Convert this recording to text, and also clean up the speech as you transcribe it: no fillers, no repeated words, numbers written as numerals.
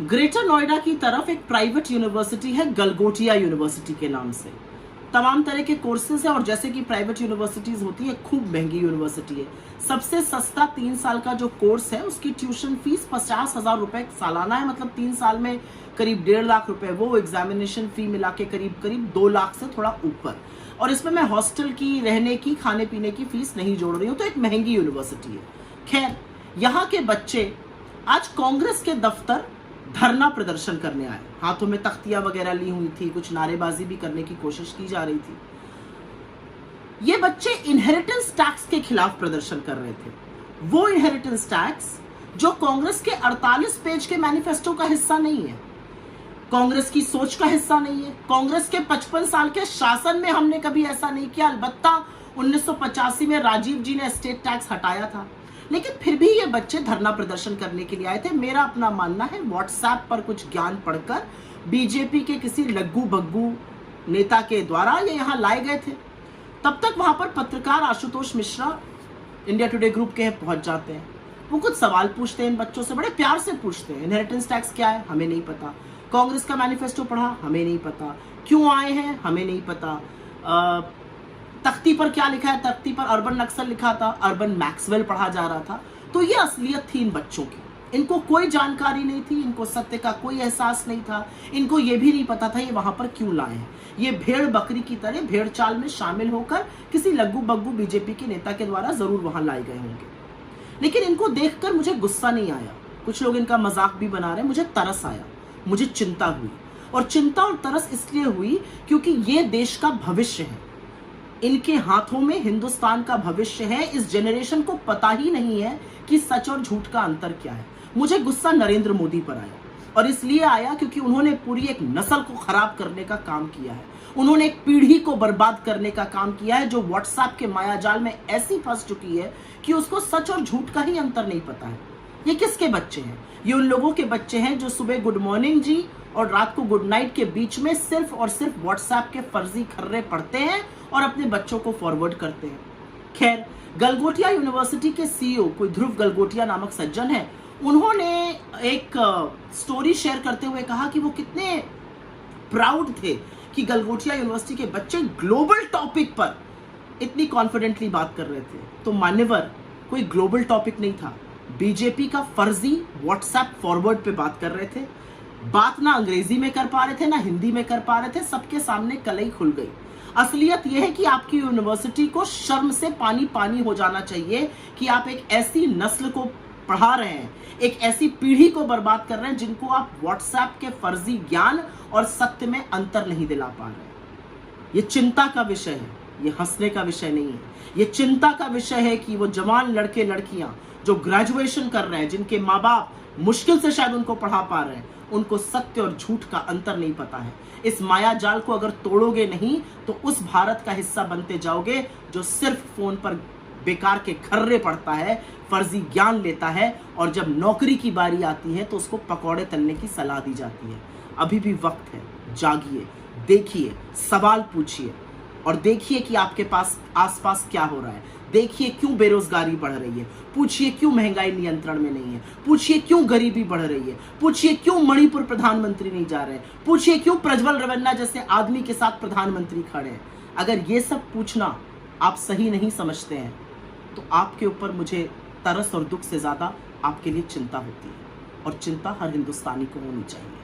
Greater Noida की तरफ एक प्राइवेट यूनिवर्सिटी है गलगोटिया यूनिवर्सिटी के नाम से। तमाम तरह के कोर्सेज है और जैसे कि प्राइवेट यूनिवर्सिटीज होती है, खूब महंगी यूनिवर्सिटी है। सबसे सस्ता 3 साल का जो कोर्स है उसकी ट्यूशन फीस 50,000 रुपए सालाना है, मतलब 3 साल में करीब 1.5 लाख रुपए, वो एग्जामिनेशन फी मिला के करीब 2 लाख से थोड़ा ऊपर। और इसमें मैं हॉस्टल की, रहने की, खाने पीने की फीस नहीं जोड़ रही हूँ, तो एक महंगी यूनिवर्सिटी है। खैर, यहाँ के बच्चे आज कांग्रेस के दफ्तर धरना प्रदर्शन करने आए। हाथों में तख्तियां वगैरह ली हुई थी, कुछ नारेबाजी भी करने की कोशिश की जा रही थी। ये बच्चे इनहेरिटेंस टैक्स के खिलाफ प्रदर्शन कर रहे थे। वो इनहेरिटेंस टैक्स जो कांग्रेस के 48 पेज के मैनिफेस्टो का हिस्सा नहीं है, कांग्रेस की सोच का हिस्सा नहीं है। कांग्रेस के 55 साल के शासन में हमने कभी ऐसा नहीं किया। अलबत्ता 1985 में राजीव जी ने स्टेट टैक्स हटाया था, लेकिन फिर भी ये बच्चे धरना प्रदर्शन करने के लिए आए थे। मेरा अपना मानना है, व्हाट्सएप पर कुछ ज्ञान पढ़कर बीजेपी के किसी लग्गू बग्गू नेता के द्वारा ये यहाँ लाए गए थे। तब तक वहां पर पत्रकार Ashutosh Mishra India today group के पहुंच जाते हैं। वो कुछ सवाल पूछते हैं इन बच्चों से, बड़े प्यार से पूछते हैं। इनहेरिटेंस टैक्स क्या है, हमें नहीं पता। कांग्रेस का मैनिफेस्टो पढ़ा, हमें नहीं पता। क्यों आए हैं, हमें नहीं पता। तख्ती पर क्या लिखा है, तख्ती पर अर्बन नक्सल लिखा था, अर्बन मैक्सवेल पढ़ा जा रहा था। तो ये असलियत थी इन बच्चों की। इनको कोई जानकारी नहीं थी, इनको सत्य का कोई एहसास नहीं था। इनको ये भी नहीं पता था ये वहां पर क्यों लाए हैं। ये भेड़ बकरी की तरह भेड़ चाल में शामिल होकर किसी लग्गू बग्गू बीजेपी के नेता के द्वारा जरूर वहां लाए गए होंगे। लेकिन इनको देखकर मुझे गुस्सा नहीं आया। कुछ लोग इनका मजाक भी बना रहे, मुझे तरस आया, मुझे चिंता हुई। और चिंता और तरस इसलिए हुई क्योंकि ये देश का भविष्य है, इनके हाथों में हिंदुस्तान का भविष्य है। इस जनरेशन को पता ही नहीं है कि सच और झूठ का अंतर क्या है। मुझे गुस्सा नरेंद्र मोदी पर आया, और इसलिए आया क्योंकि उन्होंने पूरी एक नस्ल को खराब करने का काम किया है। उन्होंने एक पीढ़ी को बर्बाद करने का काम किया है, जो व्हाट्सएप के मायाजाल में ऐसी फंस चुकी है कि उसको सच और झूठ का ही अंतर नहीं पता है। ये किसके बच्चे हैं? ये उन लोगों के बच्चे हैं जो सुबह गुड मॉर्निंग जी और रात को गुड नाइट के बीच में सिर्फ और सिर्फ व्हाट्सएप के फर्जी खर्रे पढ़ते हैं और अपने बच्चों को फॉरवर्ड करते हैं। खैर, गलगोटिया यूनिवर्सिटी के सीईओ कोई ध्रुव गलगोटिया नामक सज्जन है। उन्होंने एक स्टोरी शेयर करते हुए कहा कि वो कितने प्राउड थे कि गलगोटिया यूनिवर्सिटी के बच्चे ग्लोबल टॉपिक पर इतनी कॉन्फिडेंटली बात कर रहे थे। तो मान्यवर, कोई ग्लोबल टॉपिक नहीं था। बीजेपी का फर्जी व्हाट्सएप फॉरवर्ड पे बात कर रहे थे। बात ना अंग्रेजी में कर पा रहे थे, ना हिंदी में कर पा रहे थे। सबके सामने कलई खुल गई। असलियत यह है कि आपकी यूनिवर्सिटी को शर्म से पानी पानी हो जाना चाहिए कि आप एक ऐसी नस्ल को पढ़ा रहे हैं, एक ऐसी पीढ़ी को बर्बाद कर रहे हैं जिनको आप व्हाट्सएप के फर्जी ज्ञान और सत्य में अंतर नहीं दिला पा रहे। ये चिंता का विषय है, ये हंसने का विषय नहीं है। ये चिंता का विषय है कि वो जवान लड़के लड़कियां जो ग्रेजुएशन कर रहे हैं, जिनके माँ बाप मुश्किल से शायद उनको पढ़ा पा रहे हैं, उनको सत्य और झूठ का अंतर नहीं पता है। इस माया जाल को अगर तोड़ोगे नहीं तो उस भारत का हिस्सा बनते जाओगे जो सिर्फ फोन पर बेकार के खर्रे पड़ता है, फर्जी ज्ञान लेता है, और जब नौकरी की बारी आती है तो उसको पकौड़े तलने की सलाह दी जाती है। अभी भी वक्त है, जागिए, देखिए, सवाल पूछिए और देखिए कि आपके पास आसपास क्या हो रहा है। देखिए क्यों बेरोजगारी बढ़ रही है, पूछिए क्यों महंगाई नियंत्रण में नहीं है, पूछिए क्यों गरीबी बढ़ रही है, पूछिए क्यों मणिपुर प्रधानमंत्री नहीं जा रहे, पूछिए क्यों प्रज्वल रवन्ना जैसे आदमी के साथ प्रधानमंत्री खड़े हैं। अगर ये सब पूछना आप सही नहीं समझते हैं तो आपके ऊपर मुझे तरस और दुख से ज्यादा आपके लिए चिंता होती है, और चिंता हर हिंदुस्तानी को होनी चाहिए।